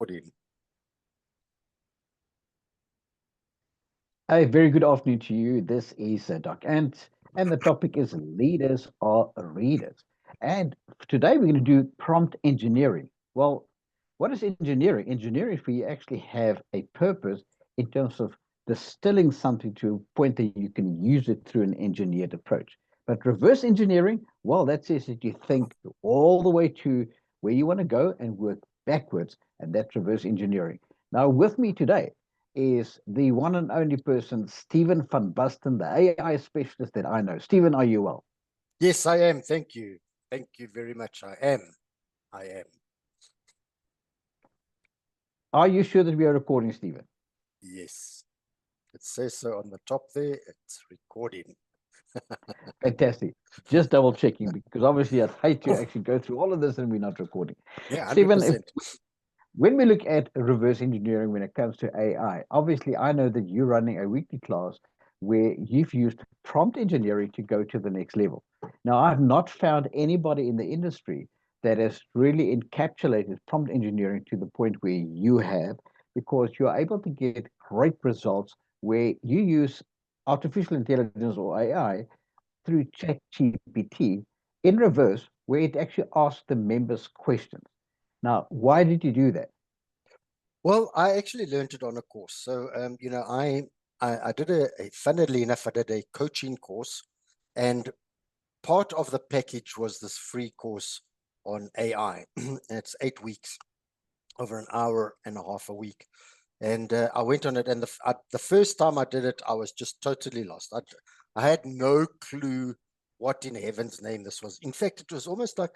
recording. A very good afternoon to you. This is Doc Ant, and the topic is leaders are readers. And today we're going to do prompt engineering. Well, what is engineering? Engineering is where you actually have a purpose in terms of distilling something to a point that you can use it through an engineered approach. But reverse engineering, well, that says that you think all the way to where you want to go and work backwards, and that's reverse engineering. Now, with me today is the one and only person, Stephen van Basten, the AI specialist that I know. Stephen, are you well? Yes, I am. Thank you. Thank you very much. I am. I am. Are you sure that we are recording, Stephen? Yes. It says so on the top there. It's recording. Fantastic. Just double checking because obviously I'd hate to actually go through all of this and we're not recording. Yeah, Stephen, 100%. when we look at reverse engineering when it comes to AI, obviously I know that you're running a weekly class where you've used prompt engineering to go to the next level. Now, I've not found anybody in the industry that has really encapsulated prompt engineering to the point where you have, because you're able to get great results where you use artificial intelligence or AI through ChatGPT in reverse, where it actually asks the members questions. Now, why did you do that? Well, I actually learned it on a course. So, I did funnily enough, I did a coaching course, and part of the package was this free course on AI. It's 8 weeks over an hour and a half a week. And I went on it, and the first time I did it, I was just totally lost. I had no clue what in heaven's name this was. In fact, it was almost like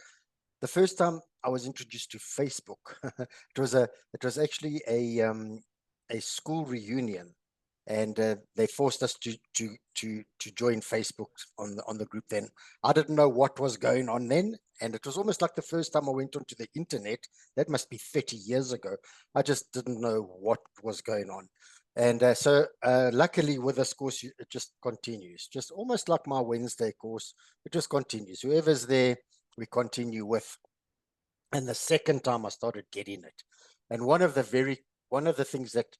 the first time I was introduced to Facebook. It was actually a school reunion, and they forced us to join Facebook on the group. Then I didn't know what was going on then, and it was almost like the first time I went onto the internet. That must be 30 years ago. I just didn't know what was going on. And so luckily with this course, it just continues, just almost like my Wednesday course. It just continues. Whoever's there, we continue with. And the second time I started getting it, and one of the things that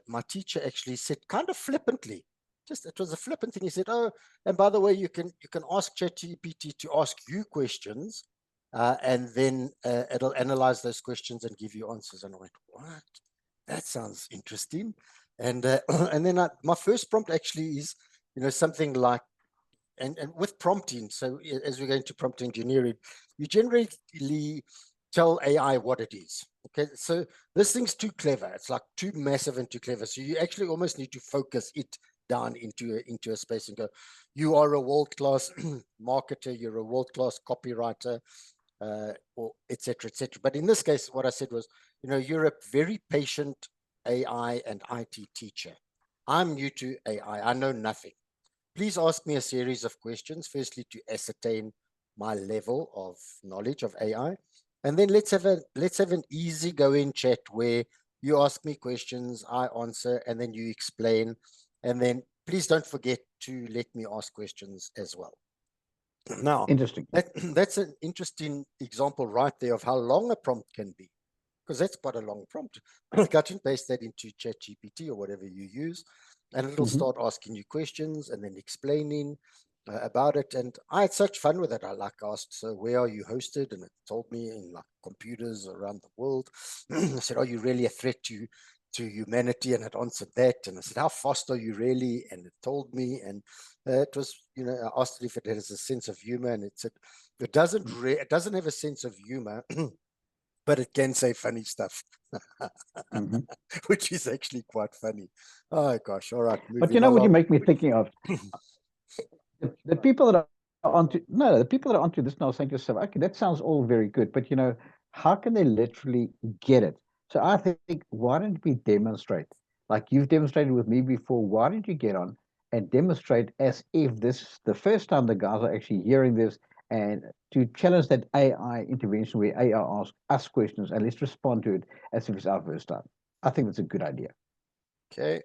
my teacher actually said, kind of flippantly, just it was a flippant thing. He said, "Oh, and by the way, you can ask ChatGPT to ask you questions, and then it'll analyze those questions and give you answers." And I went, "What? That sounds interesting." And and then my first prompt actually is, something like, and with prompting. So as we go into prompt engineering, you generally tell AI what it is. Okay, so this thing's too clever. It's like too massive and too clever. So you actually almost need to focus it down into a space and go, you are a world-class marketer, you're a world-class copywriter, or etc. etc. But in this case, what I said was, you're a very patient AI and IT teacher. I'm new to AI. I know nothing. Please ask me a series of questions, firstly to ascertain my level of knowledge of AI, and then let's have an easygoing chat where you ask me questions, I answer, and then you explain, and then please don't forget to let me ask questions as well. Now, Interesting. that's an interesting example right there of how long a prompt can be, because that's quite a long prompt. Cut and paste that into ChatGPT or whatever you use, and it'll Mhm. start asking you questions and then explaining about it. And I had such fun with it. I asked, so where are you hosted? And it told me in like computers around the world. I said, are you really a threat to humanity? And it answered that. And I said, how fast are you really? And it told me. And it was, I asked it if it has a sense of humor, and it said it doesn't have a sense of humor, but it can say funny stuff, Mhm. which is actually quite funny. Oh gosh! All right, But you moving know what you along. make me thinking of? The people that are onto no, the people that are onto this now saying to yourself, okay, that sounds all very good, but how can they literally get it? So I think, why don't we demonstrate? Like you've demonstrated with me before, why don't you get on and demonstrate as if this is the first time the guys are actually hearing this, and to challenge that AI intervention where AI asks us questions and let's respond to it as if it's our first time. I think that's a good idea. Okay,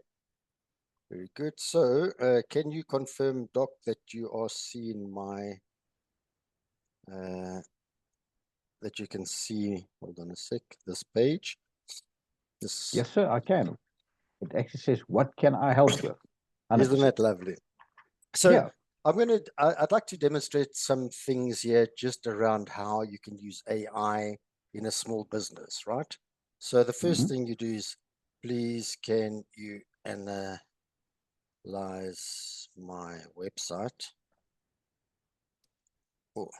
very good. So, can you confirm, Doc, that you are seeing my that you can see. Hold on a sec. This page. This, Yes, sir, I can. It actually says, what can I help with? isn't 100%. that lovely? So Yeah. I'd like to demonstrate some things here just around how you can use AI in a small business, right? So the first thing you do is, please, can you analyze my website? Oh,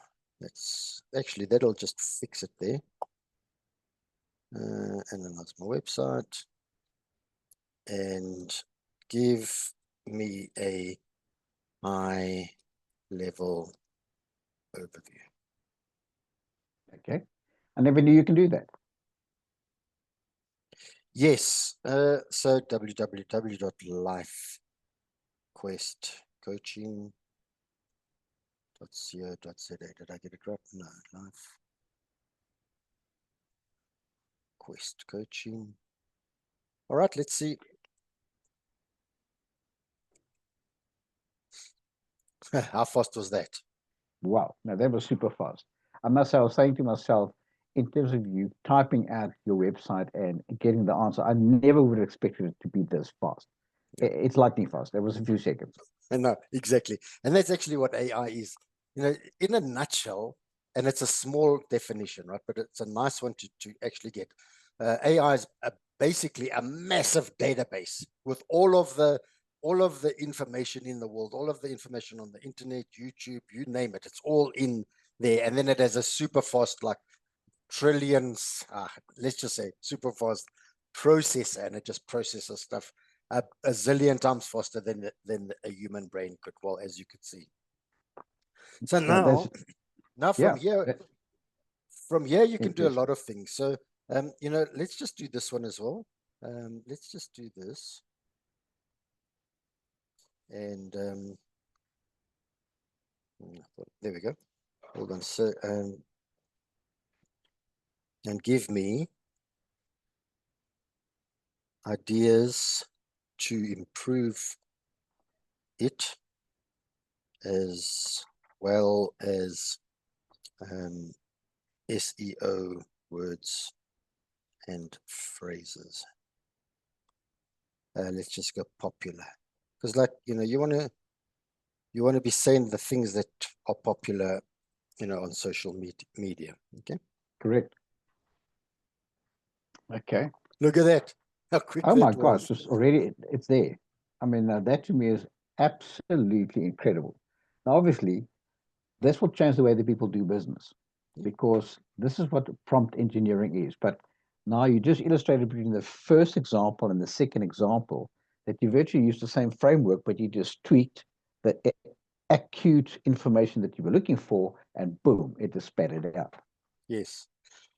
that'll just fix it there. Analyze my website and give me a high level overview. Okay. I never knew you can do that. Yes. So www.lifequestcoaching.co.za. Did I get it right? No, Life Quest Coaching. All right, let's see. How fast was that? Wow. Now, that was super fast. I must say, I was saying to myself, in terms of you typing out your website and getting the answer, I never would have expected it to be this fast. Yeah. It's lightning fast. That was a few seconds. No, exactly. And that's actually what AI is. In a nutshell, and it's a small definition, right? But it's a nice one to actually get. AI is basically a massive database with all of the information in the world, all of the information on the internet, YouTube, you name it. It's all in there. And then it has a super fast, like trillions, let's just say super fast processor, and it just processes stuff a zillion times faster than a human brain could. Well, as you could see. So That's, now yeah, from here you can do a interesting. lot of things. So let's just do this one as well. Let's just do this, and there we go. Hold on. So and give me ideas to improve it, as well as SEO words and phrases. Let's just go popular, because you want to be saying the things that are popular, on social media. Okay. Correct. Okay. Look at that. How quick Oh my that gosh, was. it's already, it's there. I mean, that to me is absolutely incredible. Now, obviously, this will change the way that people do business, because this is what prompt engineering is. But now you just illustrated between the first example and the second example that you virtually used the same framework, but you just tweaked the acute information that you were looking for, and boom, it just spat it out. Yes.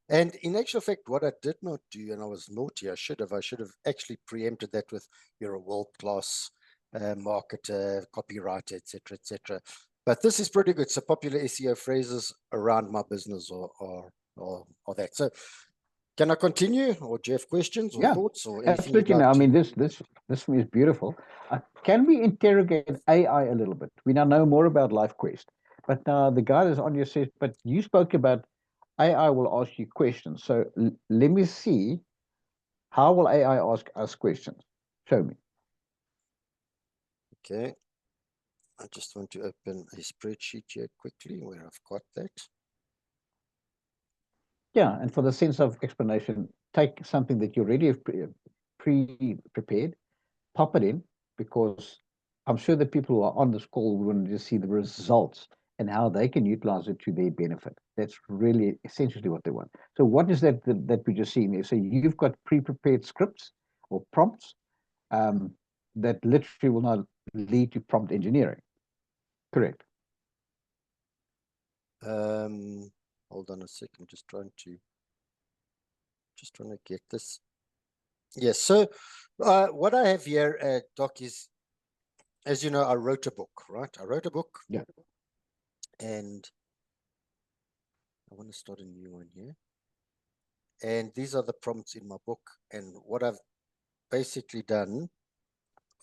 And in actual fact, what I did not do, and I was naughty, I should have actually preempted that with, you're a world-class marketer, copywriter, etc., etc. But this is pretty good. So popular SEO phrases around my business or that. So can I continue, or do you have questions or Yeah, thoughts or anything you'd absolutely. No, like I to? mean, this for me is beautiful. Can we interrogate AI a little bit? We now know more about LifeQuest, but the guy that's on your says, but you spoke about AI will ask you questions. So let me see, how will AI ask us questions? Show me. Okay. I just want to open a spreadsheet here quickly where I've got that. Yeah, and for the sense of explanation, take something that you already have pre-prepared, pop it in, because I'm sure the people who are on this call want to just see the results and how they can utilize it to their benefit. That's really essentially what they want. So what is that we just seen there? So you've got pre-prepared scripts or prompts that literally will not lead to prompt engineering. Correct. Hold on a second, just trying to get this. Yes, so what I have here, Doc, is, as you know, I wrote a book, right? I wrote a book. Yeah. And I want to start a new one here. And these are the prompts in my book. And what I've basically done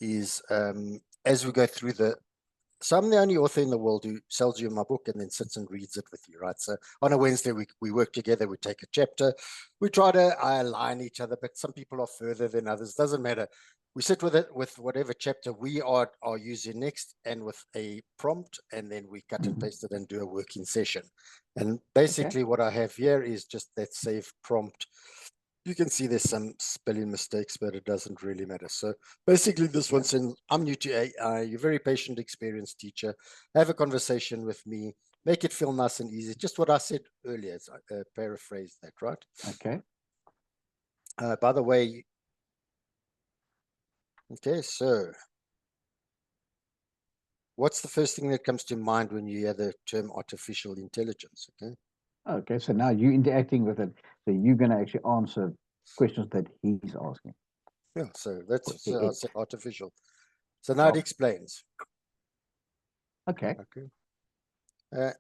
is, as we go through So I'm the only author in the world who sells you my book and then sits and reads it with you, right? So on a Wednesday, we work together, we take a chapter, we try to align each other, but some people are further than others. Doesn't matter. We sit with it with whatever chapter we are using next and with a prompt, and then we cut and paste it and do a working session. And basically what I have here is just that save prompt. You can see there's some spelling mistakes, but it doesn't really matter. So basically this one says, I'm new to AI, you're a very patient, experienced teacher. Have a conversation with me, make it feel nice and easy. Just what I said earlier, paraphrase that, right? Okay. By the way, okay, so what's the first thing that comes to mind when you hear the term artificial intelligence? Okay. Okay, so now you're interacting with it, so you're going to actually answer questions that he's asking. Yeah, so that's so I said artificial. So now it Well, explains. okay. Okay. How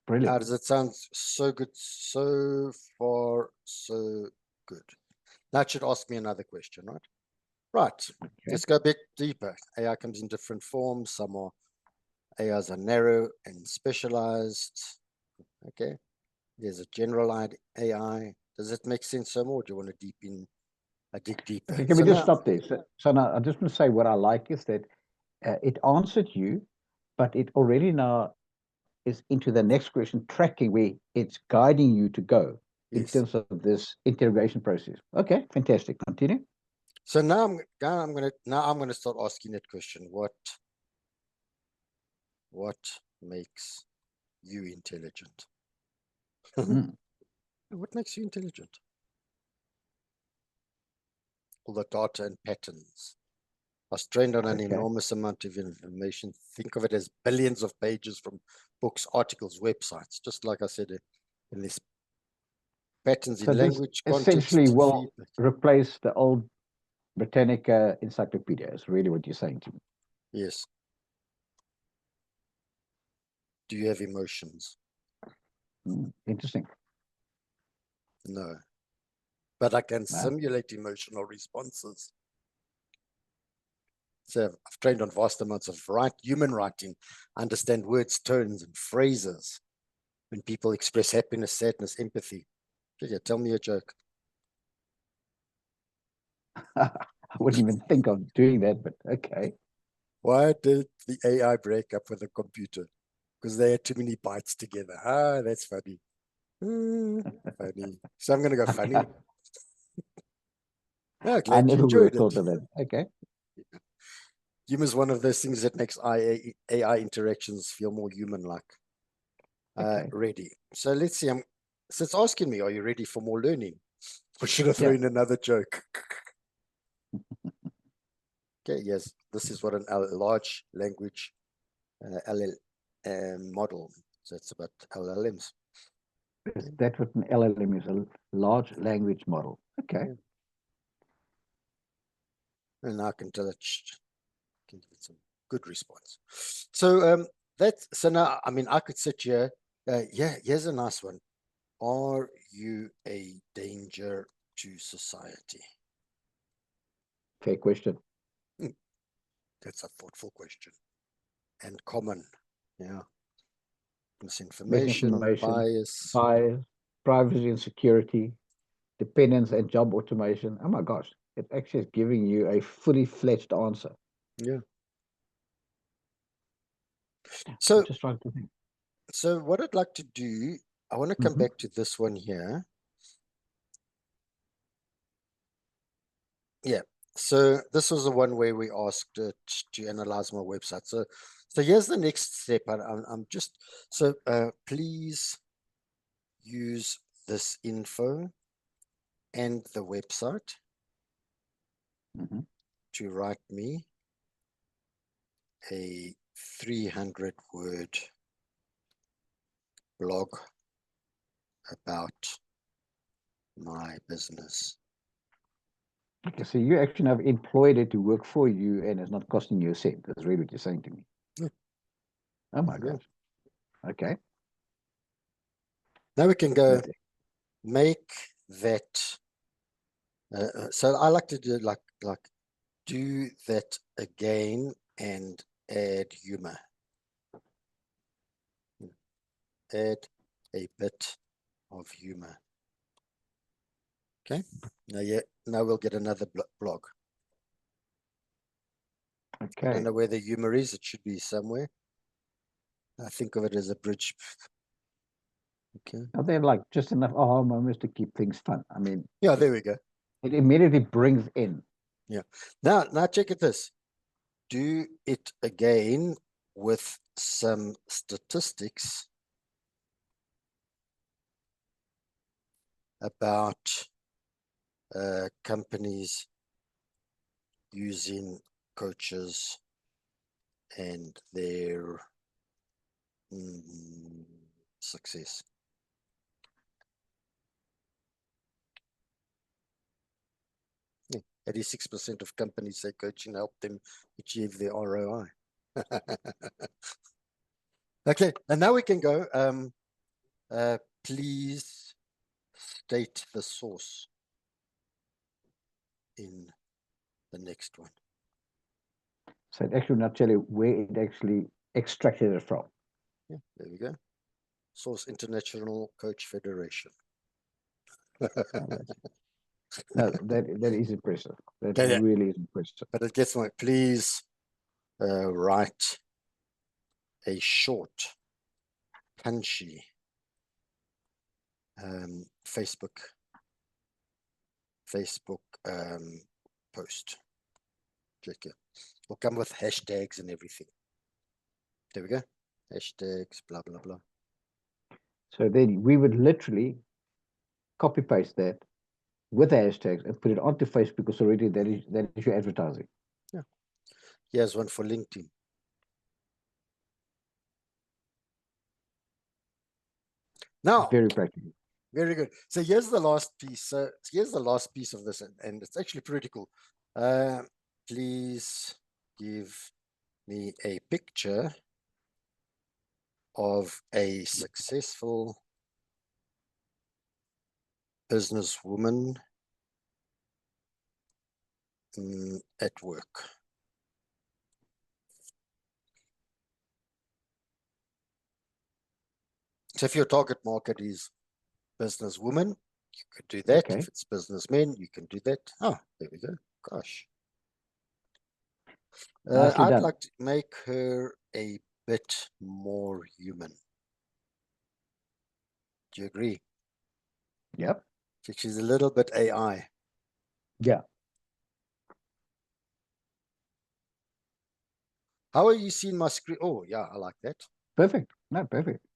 Brilliant. does it sound? So good, so far, so good. Now it should ask me another question, right? Right. Okay. Let's go a bit deeper. AI comes in different forms. Some are AIs are narrow and specialized. Okay. There's a generalized AI. Does it make sense some more? Or do you want to dig deeper? Okay, can we So just now, stop there? So now I just want to say what I like is that it answered you, but it already now is into the next question, tracking where it's guiding you to go in yes. terms of this interrogation process. Okay, fantastic. Continue. So now I'm gonna start asking that question. What makes you intelligent? Mm, What makes you intelligent? All the data and patterns. I was trained on an okay. enormous amount of information. Think of it as billions of pages from books, articles, websites. Just like I said, in this patterns So in this language, essentially context, will feedback. replace the old Britannica encyclopedia, is really what you're saying to me. Yes. Do you have emotions? Interesting. No. But I can Wow. simulate emotional responses. So I've trained on vast amounts of human writing, understand words, tones, and phrases when people express happiness, sadness, empathy. Yeah, tell me a joke. I wouldn't even think of doing that, but okay. Why did the AI break up with the computer? Because they had too many bytes together. Ah, that's funny. Funny. So I'm going to go funny. Oh, I glad you never would have enjoyed thought it. of that. Okay. Humor is one of those things that makes AI interactions feel more human-like. Okay. Ready. So let's see. So it's asking me, are you ready for more learning? Or should I throw Yeah. in another joke? Okay, yes. This is what a large language LL model. So it's about LLMs. Is that what an LLM is? A large language model. Okay. Yeah. And I can tell it can give it some good response. So so now I mean I could sit here. Yeah, here's a nice one. Are you a danger to society? Fair question. That's a thoughtful question and common. Yeah, misinformation, Misinformation, bias. bias, privacy and security, dependence and job automation. Oh my gosh, it actually is giving you a fully fledged answer. Yeah. I'm So just trying to think. so what I'd like to do, I want to come Mhm. back to this one here. Yeah. So this was the one where we asked it to analyze my website. So here's the next step. I'm just so please use this info and the website Mhm. to write me a 300-word blog about my business. Okay, so you actually have employed it to work for you and it's not costing you a cent. That's really what you're saying to me. Yeah, Oh my yeah. gosh. Okay. Now we can go Fantastic. make that. So I like to do do that again and add humor. add a bit of humor. Okay, now we'll get another blog. I Okay. don't know where the humor is. It should be somewhere. I think of it as a bridge. Okay. Are they like just enough aha moments to keep things fun? I mean, Yeah, there we go. it immediately brings in. Yeah. Now check it this. Do it again with some statistics about companies using coaches and their success. Yeah, 86% of companies say coaching helped them achieve their ROI. Okay, and now we can go. Please state the source in the next one. So it actually not tell you where it actually extracted it from. Yeah, there we go. Source International Coach Federation. No, that is impressive. That Yeah, really is impressive. but it gets my please write a short, punchy Facebook post. Check it. Will come with hashtags and everything. There we go. Hashtags, blah blah blah. So then we would literally copy paste that with the hashtags and put it onto Facebook because already that is your advertising. Yeah. Here's one for LinkedIn. Now, very practical. Very good. So here's the last piece. So here's the last piece of this, and it's actually pretty cool. Please give me a picture of a successful businesswoman at work. So if your target market is businesswoman, you could do that. Okay. If it's businessmen, you can do that. Oh, there we go. Gosh. Nicely I'd done. like to make her a bit more human. Do you agree? Yep. She's a little bit AI. Yeah. How are you seeing my screen? Oh, yeah, I like that. Perfect. No, perfect.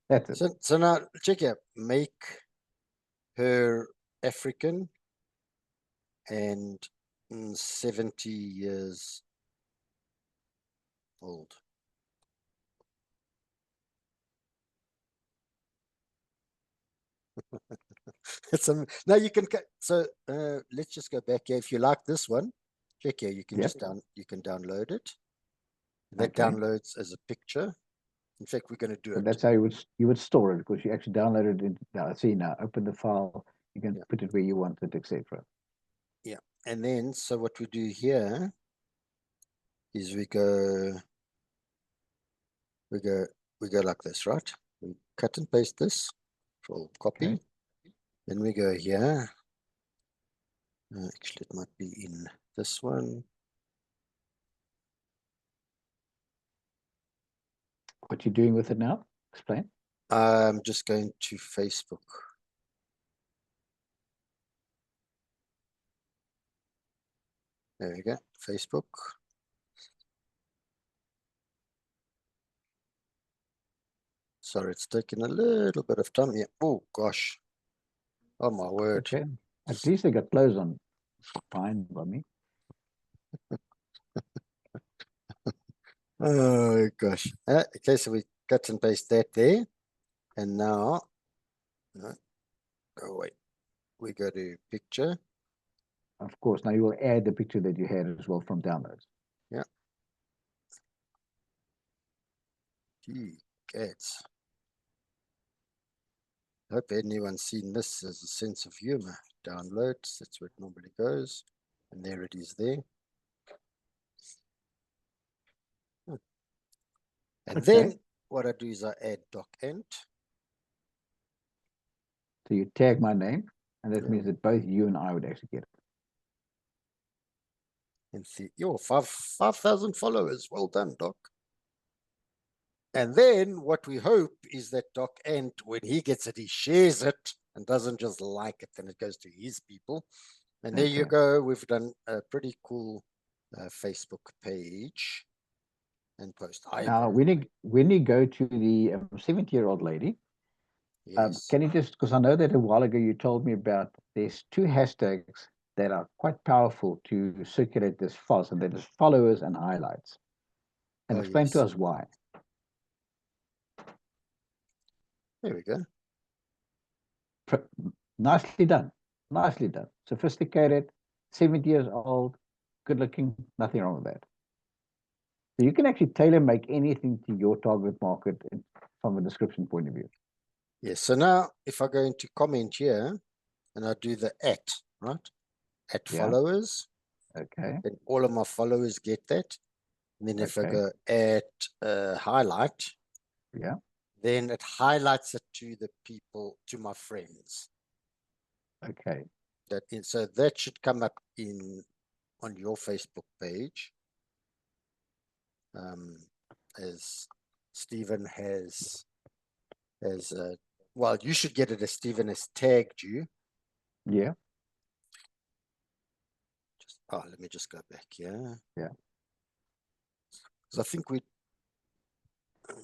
That's it. So now check out, make her African and 70 years old. Now you can, so let's just go back here. If you like this one, check here, you can just download it. That downloads as a picture. In fact, we're going to do So it. that's how you would store it because you actually downloaded it. Now, see now, open the file. You can put it where you want it, etc. Yeah, and then so what we do here is we go like this, right? We cut and paste this, control copy. Okay. Then we go here. Actually, it might be in this one. What you doing with it now? Explain. I'm just going to Facebook. There we go, Facebook. Sorry, it's taking a little bit of time. Yeah. Oh gosh. Oh my word. Okay. At least they got clothes on. Fine by me. Oh gosh. Okay, so we cut and paste that there, and now, oh wait, we go to picture. Of course. Now you will add the picture that you had as well from downloads. Yeah. Gee, cats. Hope anyone's seen this as a sense of humor. Downloads, that's where it normally goes. And there it is there. And then what I do is I add docent. So you tag my name, and that Yeah. means that both you and I would actually get it. And see, yo, 5,000 followers. Well done, Doc. And then what we hope is that Doc Ant, when he gets it, he shares it and doesn't just like it, then it goes to his people. And there you Okay. go. We've done a pretty cool Facebook page and post. Now, when you go to the 70-year-old lady, Yes. can you just, because I know that a while ago you told me about there's two hashtags that are quite powerful to circulate this fast, and that is followers and highlights. And Oh, explain to yes. us why. There we go. Nicely done. Nicely done. Sophisticated, 70 years old, good looking, nothing wrong with that. So you can actually tailor make anything to your target market from a description point of view. Yes. So now if I go into comment here and I do the right? At Yeah. followers, Okay. then all of my followers get that. And then if I Okay. go at highlight, Yeah. then it highlights it to the people, to my friends. Okay. So that should come up on your Facebook page, as Stephen has well, you should get it as Stephen has tagged you. Yeah. Let me just go back here. Yeah. So I think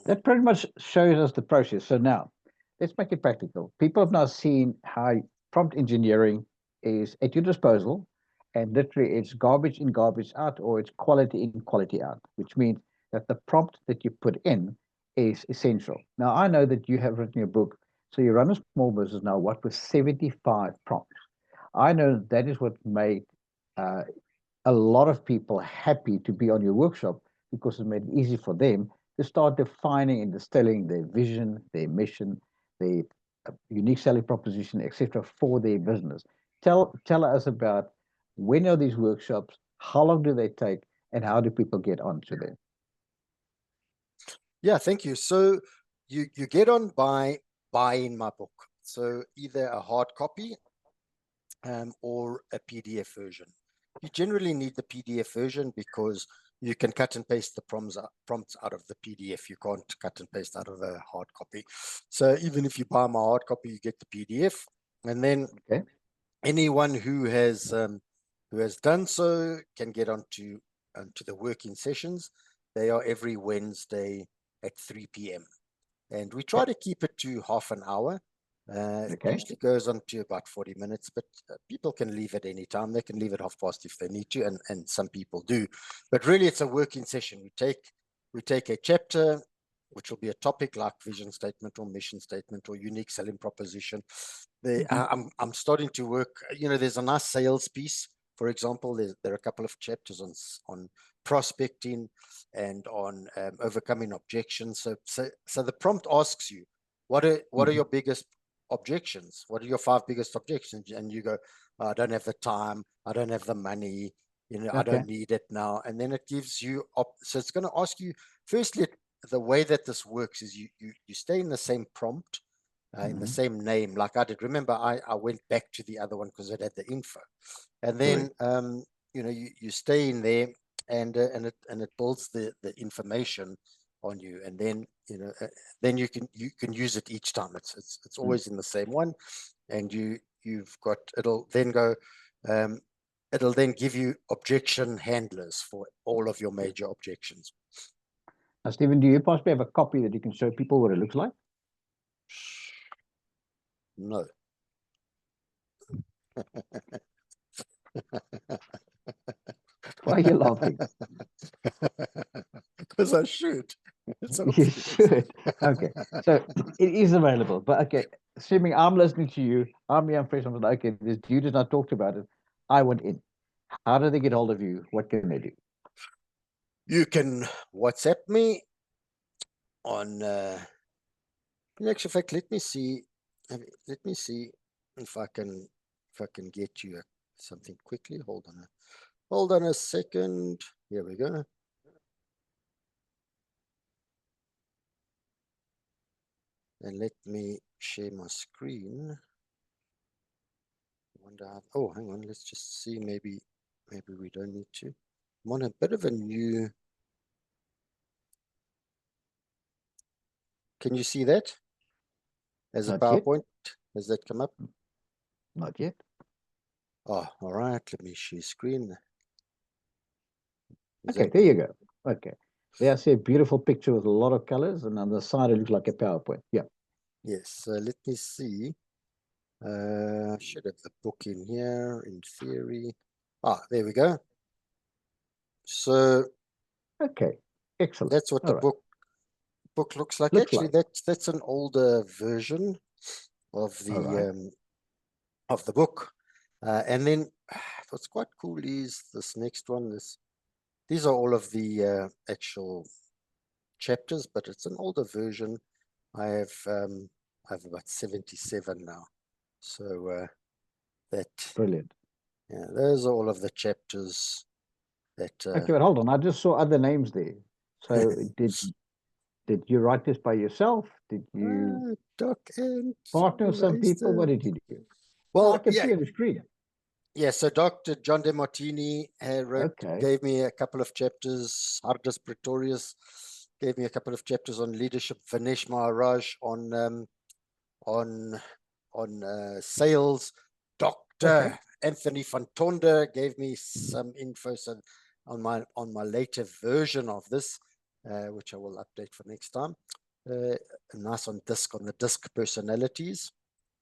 That pretty much shows us the process. So now let's make it practical. People have now seen how prompt engineering is at your disposal, and literally it's garbage in, garbage out, or it's quality in, quality out, which means that the prompt that you put in is essential. Now, I know that you have written your book, so you run a small business now, what with 75 prompts. I know that is what made uh, a lot of people happy to be on your workshop, because it made it easy for them to start defining and distilling their vision, their mission, their unique selling proposition, etc., for their business. Tell us about, when are these workshops, how long do they take, and how do people get onto them? Yeah, thank you. So you get on by buying my book. So either a hard copy or a PDF version. You generally need the PDF version because you can cut and paste the prompts out of the PDF. You can't cut and paste out of a hard copy. So even if you buy my hard copy, you get the PDF. And then Okay. anyone who has done so can get onto the working sessions. They are every Wednesday at 3 p.m. And we try to keep it to half an hour. It Okay. usually goes on to about 40 minutes, but people can leave at any time. They can leave at 1:30 if they need to, and some people do. But really, it's a working session. We take a chapter, which will be a topic like vision statement or mission statement or unique selling proposition. I'm starting to work. There's a nice sales piece. For example, there are a couple of chapters on prospecting and on overcoming objections. So the prompt asks you, what are your biggest objections? What are your 5 biggest objections? And you go, I don't have the time, I don't have the money, I Okay. don't need it now. And then it gives you so it's going to ask you, firstly, the way that this works is you stay in the same prompt, in the same name, like I did. Remember, I went back to the other one because it had the info, and then you stay in there, and it builds the information on you, and then then you can use it each time. It's always in the same one, and you've got, it'll then go, it'll then give you objection handlers for all of your major objections. Now, Stephen, do you possibly have a copy that you can show people what it looks like? No. Why are you laughing? Because I should. It's You obvious. should. Okay. So it is available. But okay, assuming I'm listening to you, I'm young fresh, I'm like, okay, this dude has not talked about it. I want in. How do they get hold of you? What can they do? You can WhatsApp me on in actual fact, let me see if I can get you something quickly. Hold on a second. Here we go. and let me share my screen. Wonder how, oh, hang on, let's just see, maybe we don't need to. I'm on a bit of a new, can you see that as a Not yet. PowerPoint? Has that come up? Not yet. Oh, all right, let me share screen. Is Okay, that, there you go. Okay. There I see a beautiful picture with a lot of colors, and on the side it looks like a PowerPoint. Yeah. yes, so let me see. I should have the book in here in theory. Ah, there we go. So Okay. Excellent. that's what the All right. book looks like. Looks Actually, like. that's an older version of All right. the book. And then what's quite cool is this next one. These are all of the actual chapters, but it's an older version. I have about 77 now. So that, Brilliant. yeah, those are all of the chapters that Okay, but hold on. I just saw other names there. So did you write this by yourself? Did you Doc and partner with some people? What Basten. did you do? Oh, I Well, can see on the screen. yeah. So Dr. John De Martini Okay. gave me a couple of chapters. Ardis Pretorius gave me a couple of chapters on leadership. Vinesh Maharaj on sales. Okay. Dr. Anthony Fontonda gave me some info on my later version of this, which I will update for next time. Nice on the disc personalities.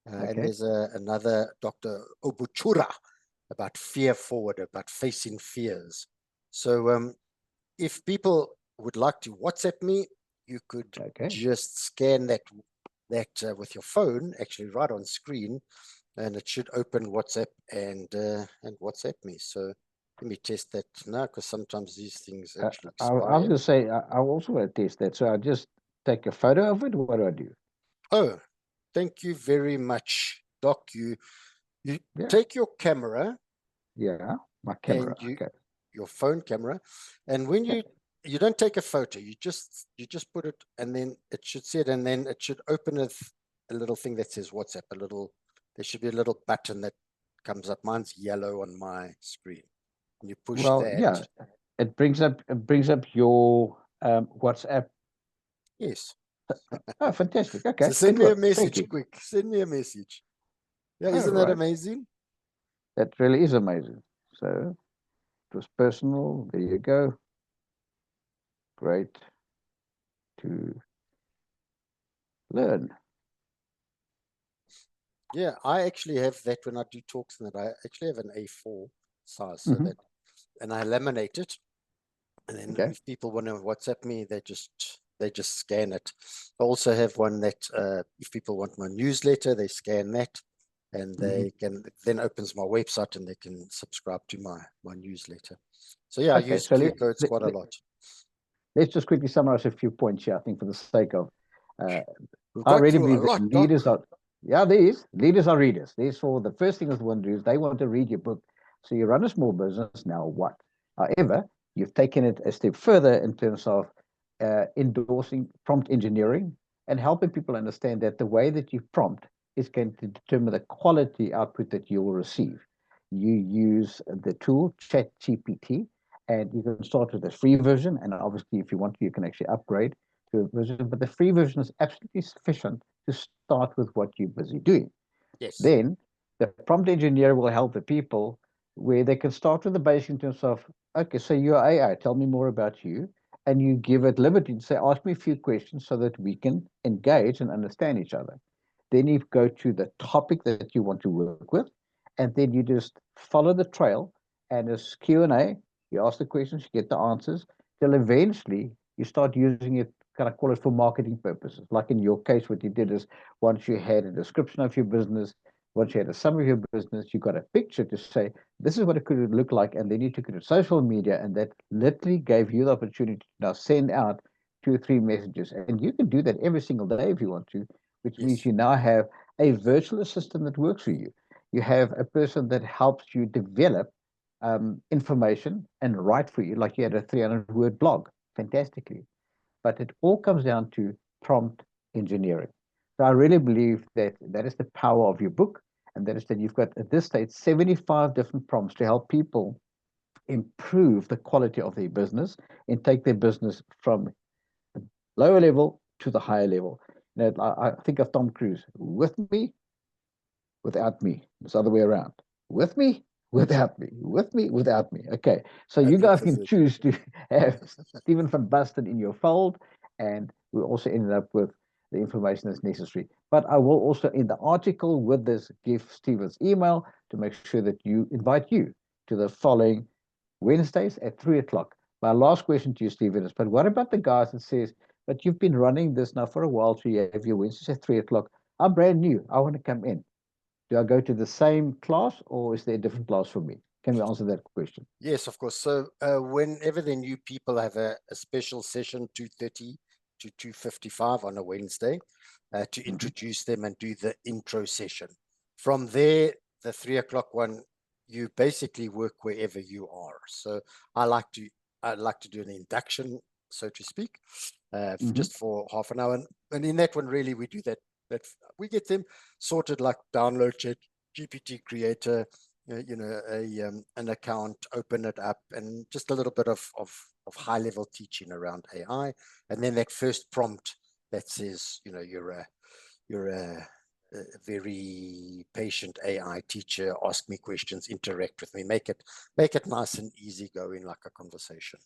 And Okay. there's another Dr. Obuchura about fear forward, about facing fears. So if people would like to WhatsApp me, you could Okay. just scan that with your phone, actually right on screen, and it should open WhatsApp and WhatsApp me. So let me test that now, because sometimes these things actually I was expire. going to say, I also want to test that. So I just take a photo of it. What do I do? Oh, thank you very much, Doc. You Yeah. take your camera Yeah. My and camera. Okay. your phone camera, and when Yeah. you don't take a photo, you just put it, and then it should see it, and then it should open a little thing that says WhatsApp. There should be a little button that comes up. Mine's yellow on my screen. And you push Well, that. yeah. It brings up your WhatsApp. Yes. Oh, fantastic. So Okay. send Good me a work. Thank message you. quick. Send me a message. Yeah, All isn't that right. amazing? That really is amazing. So it was personal. There you go. Great to learn. Yeah, I actually have that when I do talks, and that I actually have an A4 size, so Hmm. that, and I laminate it. And then Okay. if people want to WhatsApp me, they just scan it. I also have one that if people want my newsletter, they scan that, and Hmm. they can then opens my website and they can subscribe to my newsletter. So yeah, I Okay. use So QR codes quite a lot. let's just quickly summarize a few points here, I think, for the sake of uh, We've I gone really through a believe that lot, Doc. leaders are, yeah, there is. Leaders are readers. Therefore, the first thing that they want to do is they want to read your book. So you run a small business, now what? However, you've taken it a step further in terms of endorsing prompt engineering and helping people understand that the way that you prompt is going to determine the quality output that you will receive. You use the tool ChatGPT, and you can start with the free version. And obviously, if you want to, you can actually upgrade to a version, but the free version is absolutely sufficient to start with what you're busy doing. Yes. Then the prompt engineer will help the people where they can start with the basic in terms of, okay, so you're AI, tell me more about you. And you give it liberty to say, ask me a few questions so that we can engage and understand each other. Then you go to the topic that you want to work with, and then you just follow the trail, and as Q&A, you ask the questions, you get the answers, till eventually you start using it, kind of call it for marketing purposes. Like in your case, what you did is once you had a description of your business, once you had a summary of your business, you got a picture to say, this is what it could look like. And then you took it to social media, and that literally gave you the opportunity to now send out 2 or 3 messages. And you can do that every single day if you want to, which means Yes. you now have a virtual assistant that works for you. You have a person that helps you develop information and write for you, like you had a 300-word blog fantastically. But it all comes down to prompt engineering. So I really believe that that is the power of your book, and that is that you've got at this stage 75 different prompts to help people improve the quality of their business and take their business from lower level to the higher level. You know, I think of Tom Cruise: with me, without me. It's the other way around. With me, without me. With me, without me. Okay. So you guys can 100%. choose to have Stephen van Basten in your fold, and we also ended up with the information that's necessary. But I will also, in the article with this, give Stephen's email to make sure that you invite you to the following Wednesdays at 3 o'clock. My last question to you, Stephen, is, but what about the guys that says, but you've been running this now for a while, so you have your Wednesdays at 3 o'clock. I'm brand new. I want to come in. Do I go to the same class, or is there a different class for me? Can we answer that question? Yes, of course. So whenever the new people have a special session, 2:30 to 2:55 on a Wednesday, to introduce them and do the intro session. From there, the 3 o'clock one, you basically work wherever you are. So I like to do an induction, so to speak, just for half an hour. And in that one, really, we do that we get them sorted, like download GPT creator, an account, open it up, and just a little bit of high level teaching around AI, and then that first prompt that says, you're a very patient AI teacher. Ask me questions, interact with me, make it nice and easy going, like a conversation.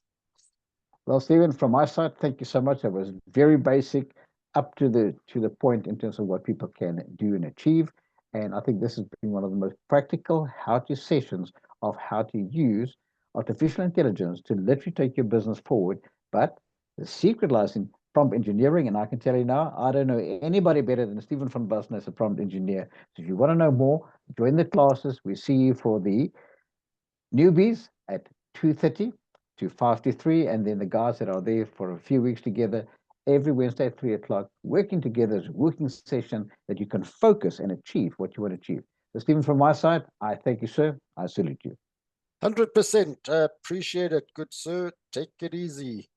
Well, Stephen, from my side, thank you so much. That was very basic, up to the point in terms of what people can do and achieve. And I think this has been one of the most practical how-to sessions of how to use artificial intelligence to literally take your business forward. But the secret lies in prompt engineering. And I can tell you now, I don't know anybody better than Stephen van Basten as a prompt engineer. So if you want to know more, join the classes. We see you for the newbies at 2:30 to 5 to 3, and then the guys that are there for a few weeks together every Wednesday at 3 o'clock, working together as a working session that you can focus and achieve what you want to achieve. So, Stephen, from my side, I thank you, sir. I salute you. 100%. Appreciate it. Good, sir. Take it easy.